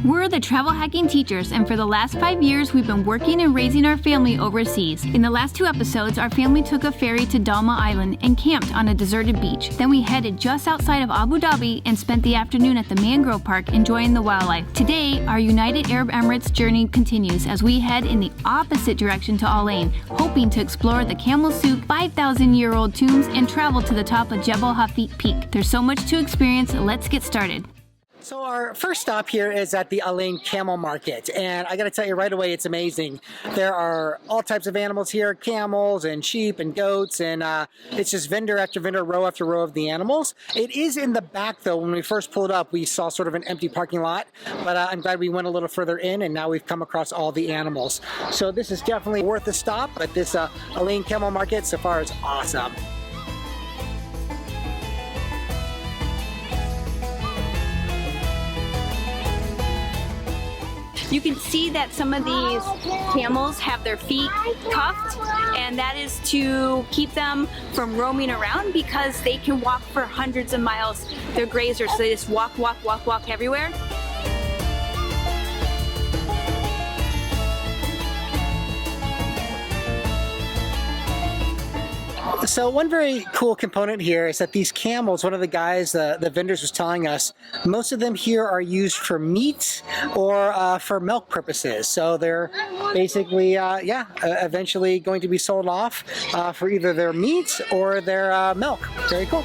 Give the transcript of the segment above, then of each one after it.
We're the travel hacking teachers, and for the last 5 years, we've been working and raising our family overseas. In the last 2 episodes, our family took a ferry to Dalma Island and camped on a deserted beach. Then we headed just outside of Abu Dhabi and spent the afternoon at the mangrove park enjoying the wildlife. Today, our United Arab Emirates journey continues as we head in the opposite direction to AIN, hoping to explore the Camel Souk 5,000-year-old tombs and travel to the top of Jebel Hafeet Peak. There's so much to experience, let's get started. So our first stop here is at the AIN Camel Market, and I gotta tell you right away, it's amazing. There are all types of animals here, camels and sheep and goats, and it's just vendor after vendor, row after row of the animals. It is in the back though. When we first pulled up, we saw sort of an empty parking lot, but I'm glad we went a little further in, and now we've come across all the animals. So this is definitely worth a stop, but this AIN Camel Market so far is awesome. You can see that some of these camels have their feet cuffed, and that is to keep them from roaming around because they can walk for hundreds of miles. They're grazers, so they just walk everywhere. So one very cool component here is that these camels, one of the guys, the vendors was telling us, most of them here are used for meat or for milk purposes. So they're basically, eventually going to be sold off for either their meat or their milk. Very cool.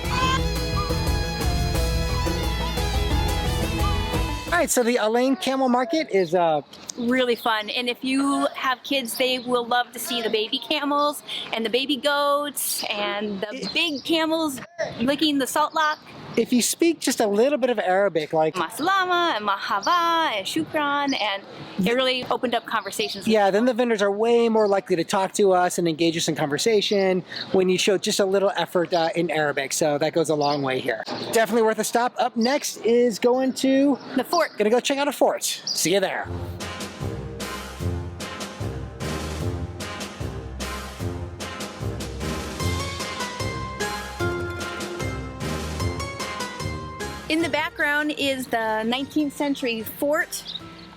All right, so the AIN Camel Market is really fun, and if you have kids, they will love to see the baby camels and the baby goats and the big camels licking the salt lock. If you speak just a little bit of Arabic, like Maslama and Mahava and Shukran, and it really opened up conversations. Yeah, then the vendors are way more likely to talk to us and engage us in conversation when you show just a little effort in Arabic. So that goes a long way here. Definitely worth a stop. Up next is going to The fort. Gonna go check out a fort. See you there. In the background is the 19th century fort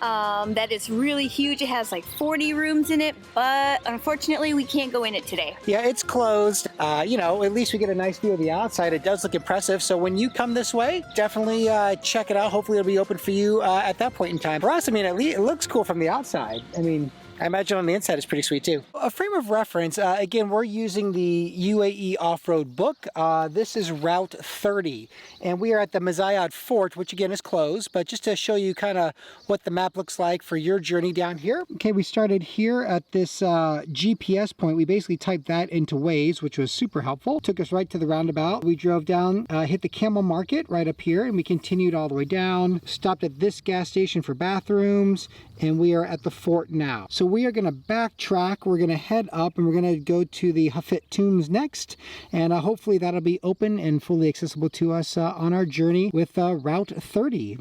that is really huge. It has like 40 rooms in it, but unfortunately we can't go in it today. Yeah, it's closed. You know, at least we get a nice view of the outside. It does look impressive. So when you come this way, definitely check it out. Hopefully it'll be open for you at that point in time. For us, I mean, at least it looks cool from the outside. I mean, I imagine on the inside it's pretty sweet too. A frame of reference, again, we're using the UAE Off Road Book. This is Route 30, and we are at the Mezyad Fort, which again is closed, but just to show you kind of what the map looks like for your journey down here. Okay, we started here at this GPS point. We basically typed that into Waze, which was super helpful. Took us right to the roundabout. We drove down, hit the Camel Market right up here, and we continued all the way down, stopped at this gas station for bathrooms, and we are at the fort now. So we are going to backtrack. We're going to head up and we're going to go to the Hafeet Tombs next, and hopefully that'll be open and fully accessible to us on our journey with Route 30.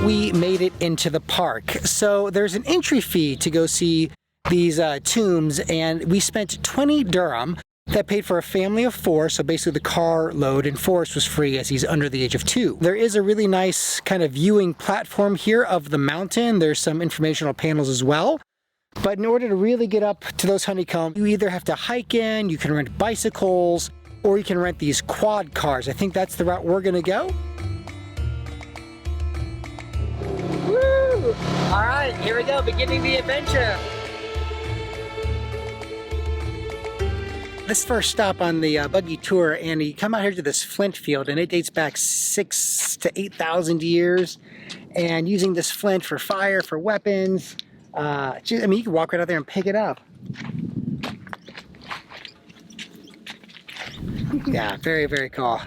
We made it into the park. So there's an entry fee to go see these tombs, and we spent 20 dirham. That paid for a family of 4, so basically the car load, and Forrest was free as he's under the age of 2. There is a really nice kind of viewing platform here of the mountain. There's some informational panels as well. But in order to really get up to those honeycombs, you either have to hike in, you can rent bicycles, or you can rent these quad cars. I think that's the route we're gonna go. Woo! All right, here we go, beginning the adventure. This first stop on the buggy tour, and you come out here to this flint field, and it dates back 6,000 to 8,000 years. And using this flint for fire, for weapons, I mean, you can walk right out there and pick it up. Yeah, very, very cool.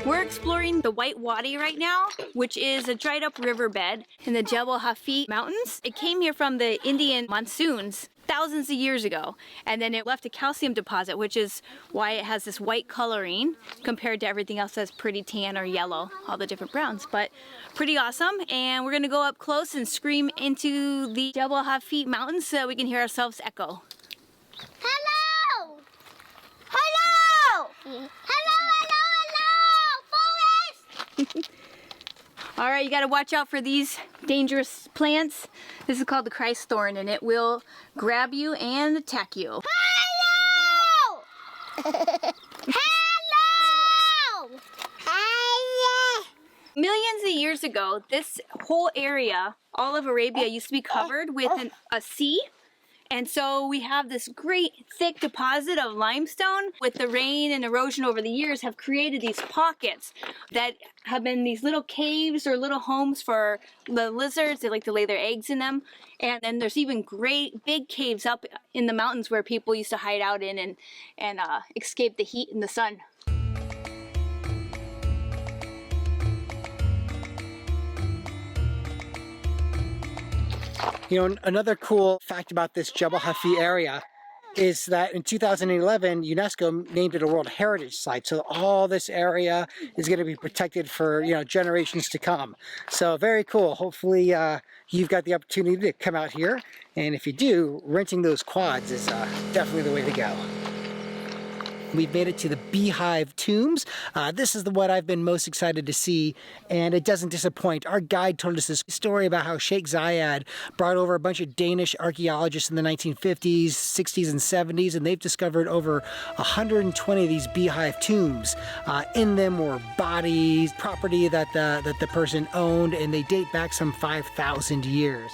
We're exploring the White Wadi right now, which is a dried up riverbed in the Jebel Hafeet Mountains. It came here from the Indian monsoons thousands of years ago, and then it left a calcium deposit, which is why it has this white coloring compared to everything else that's pretty tan or yellow, all the different browns. But pretty awesome, and we're gonna go up close and scream into the Jebel Hafeet Mountains so we can hear ourselves echo. Hello! Hello! Hello, forest! All right, you gotta watch out for these dangerous plants. This is called the Christ thorn, and it will grab you and attack you. Hello! Hello! Hello! Millions of years ago, this whole area, all of Arabia, used to be covered with a sea. And so we have this great thick deposit of limestone. With the rain and erosion over the years have created these pockets that have been these little caves or little homes for the lizards. They like to lay their eggs in them. And then there's even great big caves up in the mountains where people used to hide out in and escape the heat and the sun. You know, another cool fact about this Jebel Hafeet area is that in 2011, UNESCO named it a World Heritage Site. So all this area is going to be protected for, you know, generations to come. So very cool. Hopefully you've got the opportunity to come out here. And if you do, renting those quads is definitely the way to go. We've made it to the Beehive Tombs. This is what I've been most excited to see, and it doesn't disappoint. Our guide told us this story about how Sheikh Zayed brought over a bunch of Danish archaeologists in the 1950s, 60s, and 70s, and they've discovered over 120 of these Beehive tombs. In them were bodies, property that the person owned, and they date back some 5,000 years.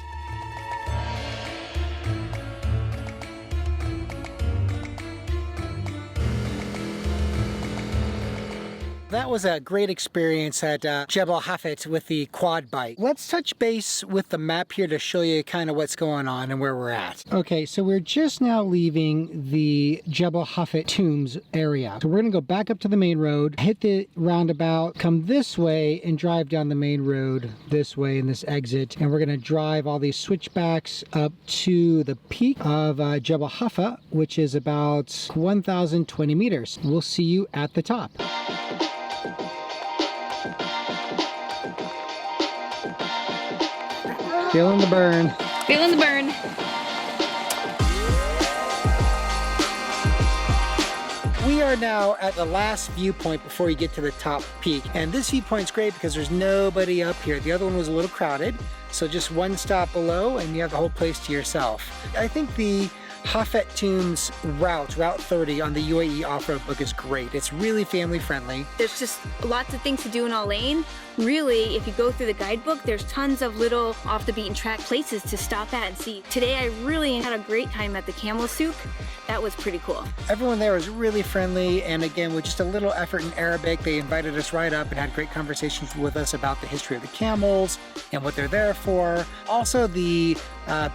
That was a great experience at Jebel Hafeet with the quad bike. Let's touch base with the map here to show you kind of what's going on and where we're at. Okay, so we're just now leaving the Jebel Hafeet Tombs area. So we're gonna go back up to the main road, hit the roundabout, come this way and drive down the main road this way in this exit. And we're gonna drive all these switchbacks up to the peak of Jebel Hafeet, which is about 1,020 meters. We'll see you at the top. Feeling the burn. Feeling the burn. We are now at the last viewpoint before you get to the top peak. And this viewpoint's great because there's nobody up here. The other one was a little crowded. So just one stop below and you have the whole place to yourself. I think the Hafeet Tombs Route 30 on the UAE Off Road Book is great. It's really family friendly. There's just lots of things to do in Al Ain. Really, if you go through the guidebook, there's tons of little off the beaten track places to stop at and see. Today I really had a great time at the Camel Souk. That was pretty cool. Everyone there was really friendly, and again, with just a little effort in Arabic, they invited us right up and had great conversations with us about the history of the camels and what they're there for. Also, the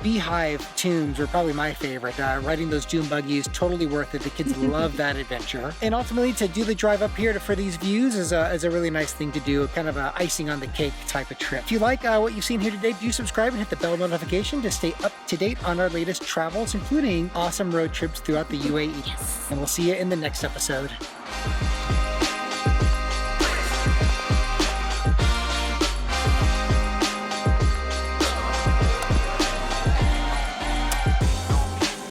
Beehive Tombs were probably my favorite. Riding those dune buggies, totally worth it. The kids love that adventure. And ultimately, to do the drive up here for these views is a really nice thing to do, kind of a icing on the cake type of trip. If you like what you've seen here today, do subscribe and hit the bell notification to stay up to date on our latest travels, including awesome road trips throughout the UAE. Yes. And we'll see you in the next episode.